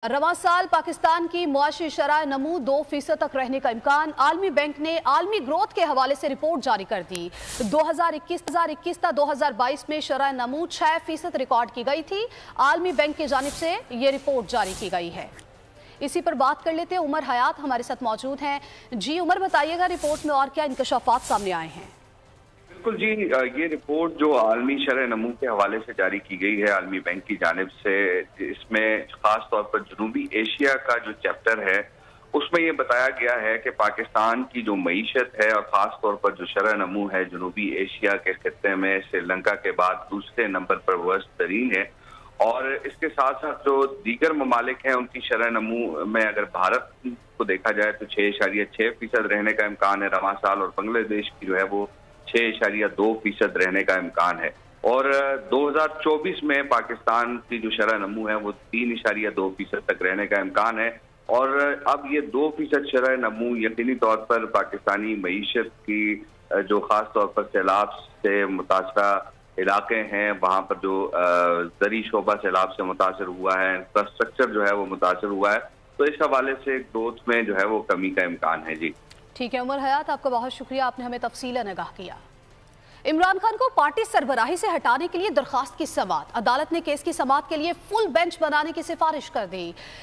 रवां साल पाकिस्तान की मुआशी शरह नमू 2% तक रहने का इम्कान। आलमी बैंक ने आलमी ग्रोथ के हवाले से रिपोर्ट जारी कर दी। 2021 था 2022 में शरह नमू 6% रिकॉर्ड की गई थी। आलमी बैंक की जानिब से ये रिपोर्ट जारी की गई है। इसी पर बात कर लेते हैं, उमर हयात हमारे साथ मौजूद हैं। जी उमर, बताइएगा रिपोर्ट में और क्या इंकशाफात सामने आए हैं? बिल्कुल जी, ये रिपोर्ट जो आलमी शरह नमू के हवाले से जारी की गई है आलमी बैंक की जानिब से, इसमें खास तौर पर जनूबी एशिया का जो चैप्टर है उसमें ये बताया गया है कि पाकिस्तान की जो मईशत है और ख़ास तौर पर जो शरह नमू है जनूबी एशिया के खित्ते में श्रीलंका के बाद दूसरे नंबर पर वर्स्ट तरीन है। और इसके साथ साथ जो दीगर ममालिक हैं उनकी शरह नमू में अगर भारत को देखा जाए तो 6.6% रहने का इम्कान है रवां साल, और बांग्लादेश की जो है वो 6.2% रहने का इम्कान है। और 2024 में पाकिस्तान की जो शरह नमू है वो 3.2% तक रहने का इम्कान है। और अब ये 2% शरह नमू यकीनी तौर पर पाकिस्तानी मईशत की जो खास तौर पर सैलाब से मुतासरा इलाके हैं वहाँ पर जो ज़री शोबा सैलाब से मुतासर हुआ है, इंफ्रास्ट्रक्चर जो है वो मुतासर हुआ है, तो इस हवाले से ग्रोथ में जो है वो कमी का इम्कान है। जी ठीक है उमर हयात, आपका बहुत शुक्रिया, आपने हमें तफसीलन आगाह किया। इमरान खान को पार्टी सरबराही से हटाने के लिए दरखास्त की समाअत। अदालत ने केस की समाअत के लिए फुल बेंच बनाने की सिफारिश कर दी।